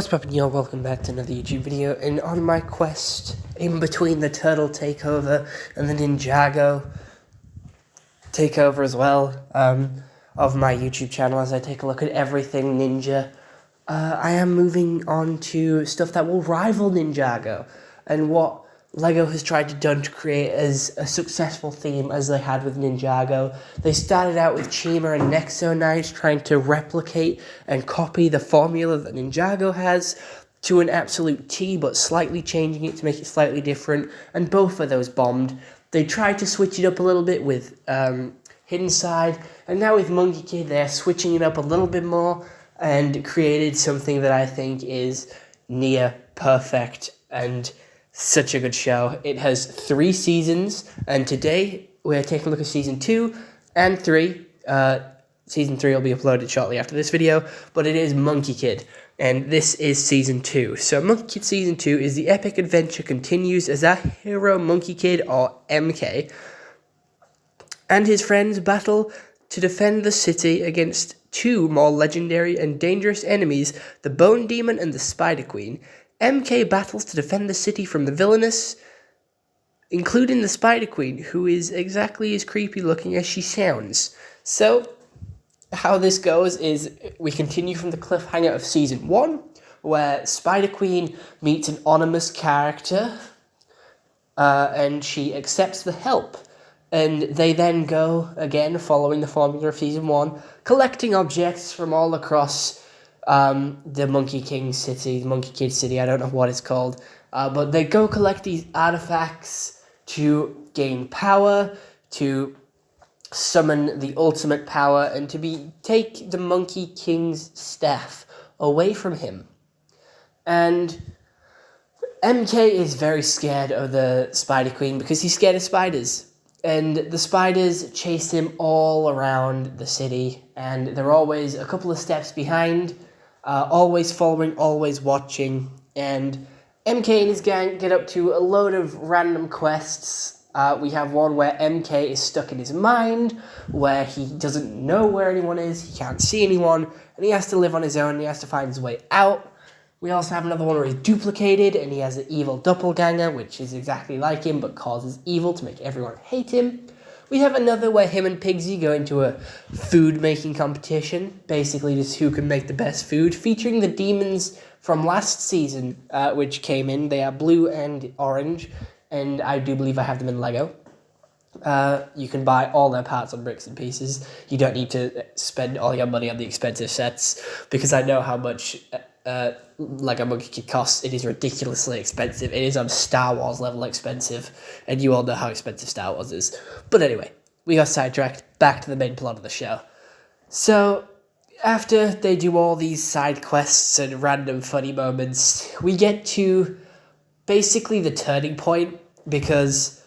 What's up, y'all? Welcome back to another YouTube video. And on my quest in between the Turtle takeover and the Ninjago takeover as well of my YouTube channel, as I take a look at everything Ninja, I am moving on to stuff that will rival Ninjago and what LEGO has tried to done to create as a successful theme as they had with Ninjago. They started out with Chima and Nexo Knights trying to replicate and copy the formula that Ninjago has to an absolute T, but slightly changing it to make it slightly different, and both of those bombed. They tried to switch it up a little bit with Hidden Side, and now with Monkie Kid they're switching it up a little bit more and created something that I think is near perfect and such a good show. It has 3 seasons, and today we're taking a look at Season 2 and 3. Season 3 will be uploaded shortly after this video, but it is Monkie Kid, and this is Season 2. So Monkie Kid Season 2 is the epic adventure continues as our hero Monkie Kid, or MK, and his friends battle to defend the city against 2 more legendary and dangerous enemies, the Bone Demon and the Spider Queen. MK battles to defend the city from the villainous, including the Spider Queen, who is exactly as creepy looking as she sounds. So, how this goes is we continue from the cliffhanger of Season 1, where Spider Queen meets an anonymous character, and she accepts the help. And they then go, again, following the formula of Season 1, collecting objects from all across the Monkey King city, Monkey Kid city, I don't know what it's called, but they go collect these artifacts to gain power, to summon the ultimate power, and to take the Monkey King's staff away from him. And MK is very scared of the Spider Queen because he's scared of spiders. And the spiders chase him all around the city, and they're always a couple of steps behind, always following, always watching. And MK and his gang get up to a load of random quests. We have one where MK is stuck in his mind, where he doesn't know where anyone is, he can't see anyone, and he has to live on his own, and he has to find his way out. We also have another one where he's duplicated, and he has an evil doppelganger, which is exactly like him, but causes evil to make everyone hate him. We have another where him and Pigsy go into a food-making competition, basically just who can make the best food, featuring the demons from last season, which came in. They are blue and orange, and I do believe I have them in LEGO. You can buy all their parts on bricks and pieces. You don't need to spend all your money on the expensive sets, because I know how much like a Monkey Kid costs. It is ridiculously expensive. It is on Star Wars level expensive, and you all know how expensive Star Wars is. But anyway, we got sidetracked. Back to the main plot of the show. So, after they do all these side quests and random funny moments, we get to basically the turning point, because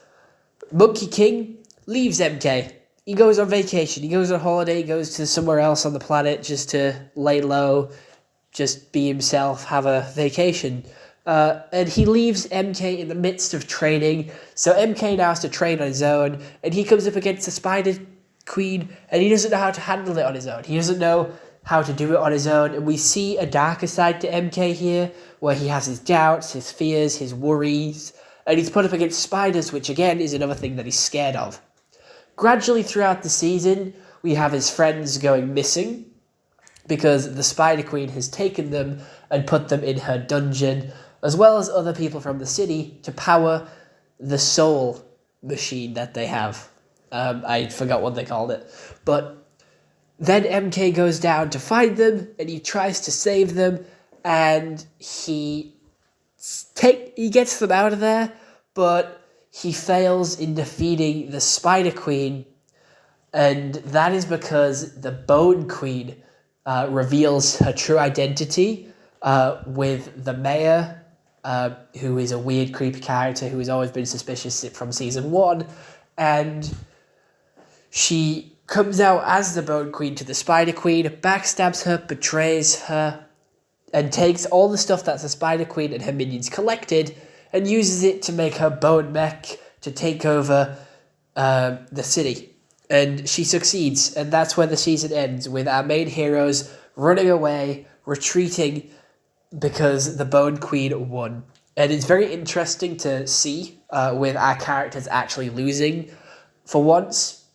Monkey King leaves MK. He goes on vacation, he goes on holiday, he goes to somewhere else on the planet just to lay low, just be himself, have a vacation. And he leaves MK in the midst of training, so MK now has to train on his own, and he comes up against the Spider Queen, and he doesn't know how to handle it on his own. He doesn't know how to do it on his own, and we see a darker side to MK here, where he has his doubts, his fears, his worries, and he's put up against spiders, which again is another thing that he's scared of. Gradually throughout the season, we have his friends going missing, because the Spider Queen has taken them and put them in her dungeon, as well as other people from the city, to power the soul machine that they have. I forgot what they called it. But then MK goes down to find them, and he tries to save them, and he gets them out of there, but he fails in defeating the Spider Queen, and that is because the Bone Queen reveals her true identity with the mayor, who is a weird, creepy character who has always been suspicious from Season 1, and she comes out as the Bone Queen to the Spider Queen, backstabs her, betrays her, and takes all the stuff that the Spider Queen and her minions collected and uses it to make her bone mech to take over the city. And she succeeds, and that's where the season ends, with our main heroes running away, retreating, because the Bone Queen won. And it's very interesting to see with our characters actually losing for once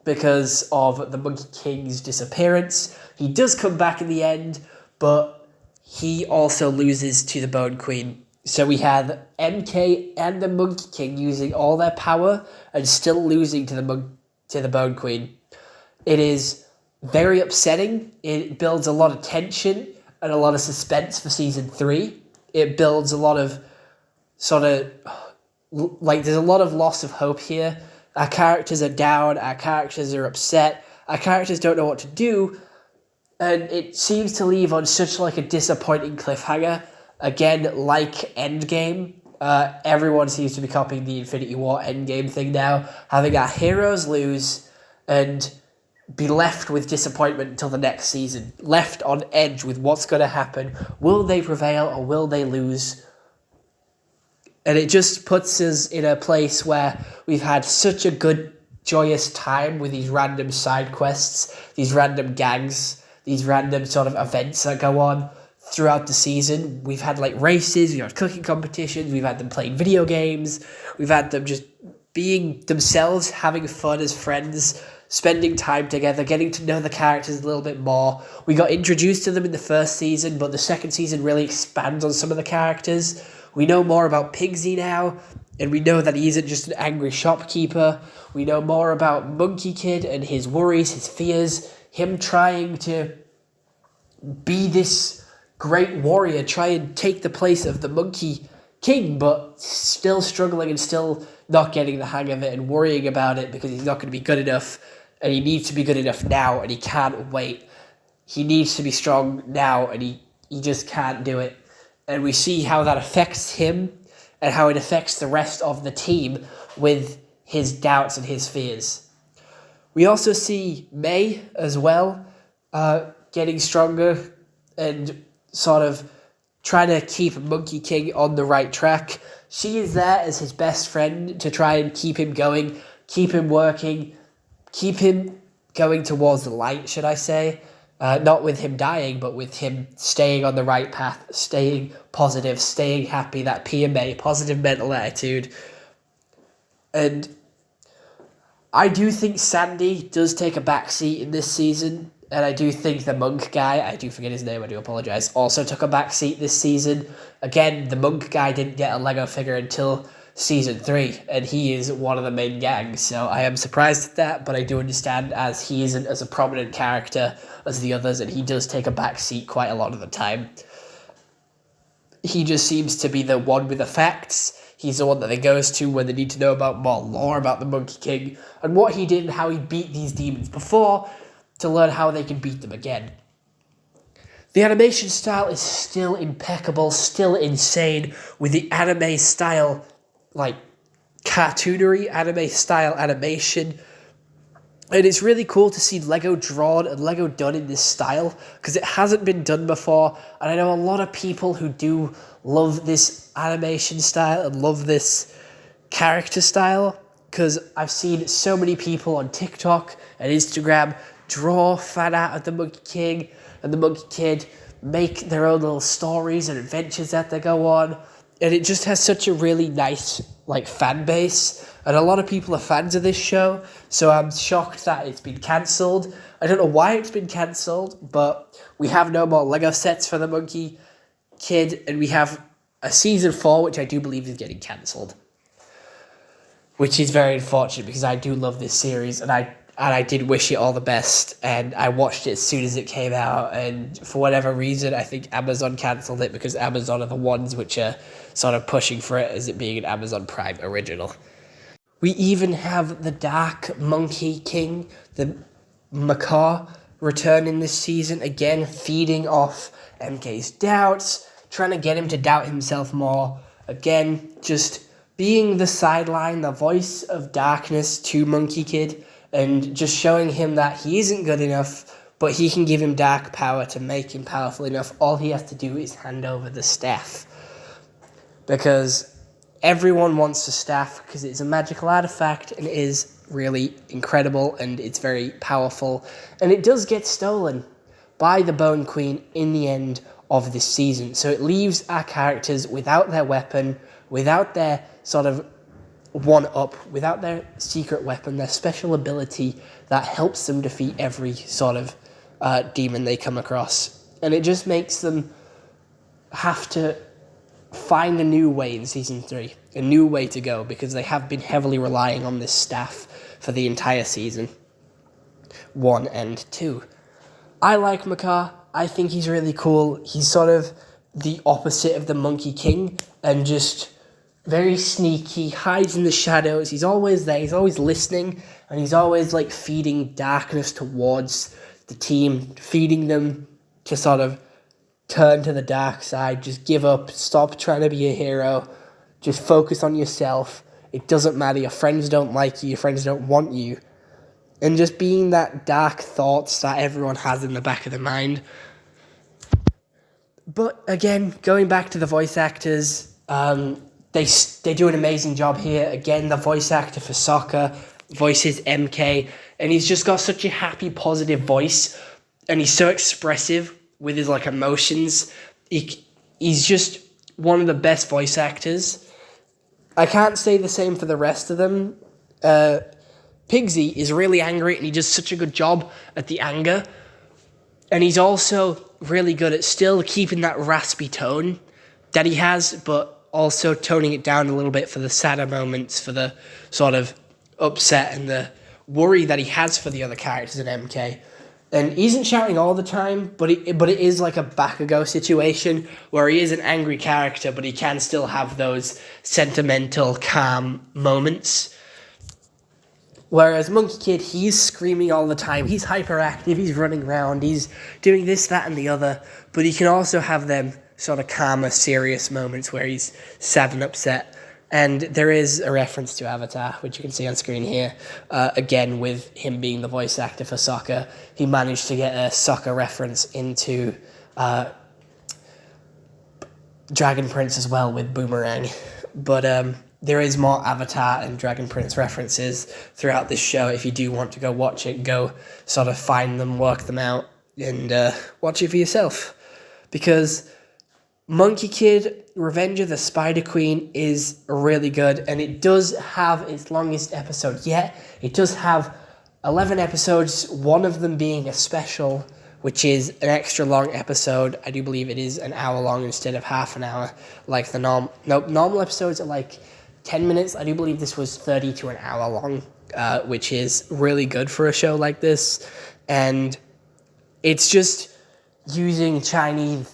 because of the Monkey King's disappearance. He does come back in the end, but he also loses to the Bone Queen. So we have MK and the Monkey King using all their power and still losing to the Bone Queen. It is very upsetting. It builds a lot of tension and a lot of suspense for season 3. It builds a lot of there's a lot of loss of hope here. Our characters are down, our characters are upset, our characters don't know what to do, and it seems to leave on such a disappointing cliffhanger. Again, like Endgame, everyone seems to be copying the Infinity War Endgame thing now, having our heroes lose and be left with disappointment until the next season, left on edge with what's going to happen. Will they prevail or will they lose? And it just puts us in a place where we've had such a good, joyous time with these random side quests, these random gangs, these random sort of events that go on throughout the season. We've had races, we've had cooking competitions, we've had them playing video games, we've had them just being themselves, having fun as friends, spending time together, getting to know the characters a little bit more. We got introduced to them in the first season, but the second season really expands on some of the characters. We know more about Pigsy now, and we know that he isn't just an angry shopkeeper. We know more about Monkey Kid and his worries, his fears, him trying to be this great warrior, try and take the place of the Monkey King, but still struggling and still not getting the hang of it and worrying about it because he's not going to be good enough, and he needs to be good enough now, and he can't wait. He needs to be strong now, and he just can't do it. And we see how that affects him and how it affects the rest of the team with his doubts and his fears. We also see May as well, getting stronger and sort of trying to keep Monkey King on the right track. She is there as his best friend to try and keep him going, keep him working, keep him going towards the light, should I say. Not with him dying, but with him staying on the right path, staying positive, staying happy, that PMA, positive mental attitude. And I do think Sandy does take a backseat in this season, and I do think the monk guy, I do forget his name, I do apologise, also took a backseat this season. Again, the monk guy didn't get a Lego figure until season 3, and he is one of the main gangs, so I am surprised at that, but I do understand as he isn't as a prominent character as the others, and he does take a back seat quite a lot of the time. He just seems to be the one with the facts. He's the one that they goes to when they need to know about more lore about the Monkey King and what he did and how he beat these demons before to learn how they can beat them again. The animation style is still impeccable, still insane, with the anime style cartoonery, anime style animation. And it's really cool to see Lego drawn and Lego done in this style because it hasn't been done before. And I know a lot of people who do love this animation style and love this character style because I've seen so many people on TikTok and Instagram draw fan art of the Monkey King and the Monkey Kid, make their own little stories and adventures that they go on. And it just has such a really nice fan base, and a lot of people are fans of this show, so I'm shocked that it's been cancelled. I don't know why it's been cancelled, but we have no more Lego sets for the Monkey Kid, and we have a season 4, which I do believe is getting cancelled, which is very unfortunate because I do love this series, and I did wish it all the best, and I watched it as soon as it came out, and for whatever reason, I think Amazon cancelled it because Amazon are the ones which are sort of pushing for it as it being an Amazon Prime original. We even have the Dark Monkey King, the macaw, return in this season, again feeding off MK's doubts, trying to get him to doubt himself more, again just being the sideline, the voice of darkness to Monkey Kid, and just showing him that he isn't good enough, but he can give him dark power to make him powerful enough. All he has to do is hand over the staff. Because everyone wants the staff because it's a magical artifact and it is really incredible and it's very powerful. And it does get stolen by the Bone Queen in the end of this season. So it leaves our characters without their weapon, without their sort of one-up, without their secret weapon, their special ability that helps them defeat every sort of demon they come across. And it just makes them have to find a new way in Season 3, a new way to go, because they have been heavily relying on this staff for the entire season 1 and 2. I like Monkie. I think he's really cool. He's sort of the opposite of the Monkey King, and just very sneaky, hides in the shadows. He's always there, he's always listening, and he's always like feeding darkness towards the team, feeding them to sort of turn to the dark side, just give up, stop trying to be a hero, just focus on yourself. It doesn't matter, your friends don't like you, your friends don't want you. And just being that dark thoughts that everyone has in the back of their mind. But again, going back to the voice actors, they do an amazing job here. Again, the voice actor for Sokka voices MK, and he's just got such a happy, positive voice, and he's so expressive with his like emotions. He's just one of the best voice actors. I can't say the same for the rest of them. Pigsy is really angry, and he does such a good job at the anger. And he's also really good at still keeping that raspy tone that he has, but also toning it down a little bit for the sadder moments, for the sort of upset and the worry that he has for the other characters in MK. And he isn't shouting all the time, but it is like a Bakugo situation where he is an angry character, but he can still have those sentimental, calm moments. Whereas Monkie Kid, he's screaming all the time, he's hyperactive, he's running around, he's doing this, that, and the other, but he can also have them sort of calmer, serious moments where he's sad and upset. And there is a reference to Avatar, which you can see on screen here. Again, with him being the voice actor for Sokka, he managed to get a Sokka reference into Dragon Prince as well with Boomerang. But there is more Avatar and Dragon Prince references throughout this show. If you do want to go watch it, go sort of find them, work them out, and watch it for yourself. Because Monkie Kid, Revenge of the Spider Queen is really good, and it does have its longest episode yet. It does have 11 episodes, one of them being a special, which is an extra long episode. I do believe it is an hour long instead of half an hour, like the normal episodes are like 10 minutes. I do believe this was 30 to an hour long, which is really good for a show like this. And it's just using Chinese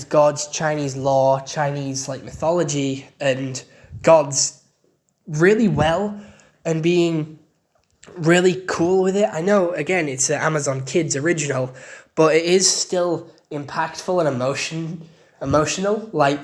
gods, Chinese lore, Chinese like mythology and gods really well, and being really cool with it. I know, again, it's an Amazon Kids original, but it is still impactful and emotional. Like,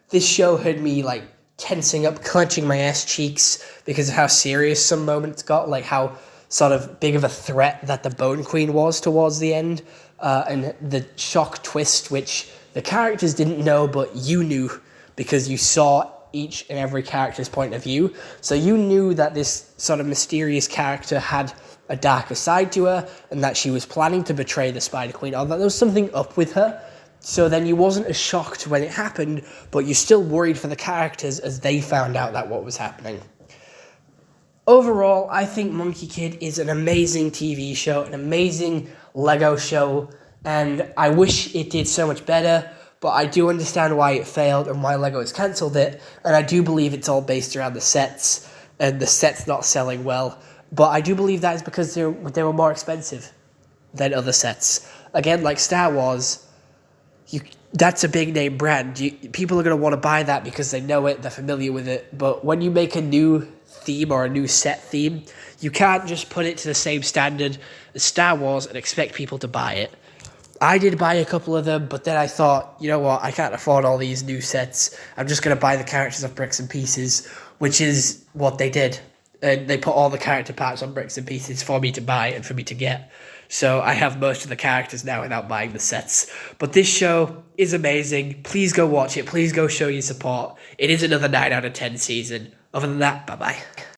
this show had me like tensing up, clenching my ass cheeks because of how serious some moments got, like how sort of big of a threat that the Bone Queen was towards the end, and the shock twist, which the characters didn't know, but you knew because you saw each and every character's point of view. So you knew that this sort of mysterious character had a darker side to her, and that she was planning to betray the Spider Queen, or that there was something up with her. So then you wasn't as shocked when it happened, but you're still worried for the characters as they found out that what was happening. Overall, I think Monkie Kid is an amazing TV show, an amazing Lego show, and I wish it did so much better, but I do understand why it failed and why Lego has cancelled it, and I do believe it's all based around the sets, and the sets not selling well, but I do believe that is because they were more expensive than other sets. Again, like Star Wars, that's a big name brand. People are going to want to buy that because they know it, they're familiar with it, but when you make a new theme or a new set theme, you can't just put it to the same standard as Star Wars and expect people to buy it. I did buy a couple of them, but then I thought, you know what, I can't afford all these new sets. I'm just going to buy the characters off bricks and pieces, which is what they did. And they put all the character parts on bricks and pieces for me to buy and for me to get. So I have most of the characters now without buying the sets. But this show is amazing. Please go watch it. Please go show your support. It is another 9 out of 10 season. Other than that, bye-bye.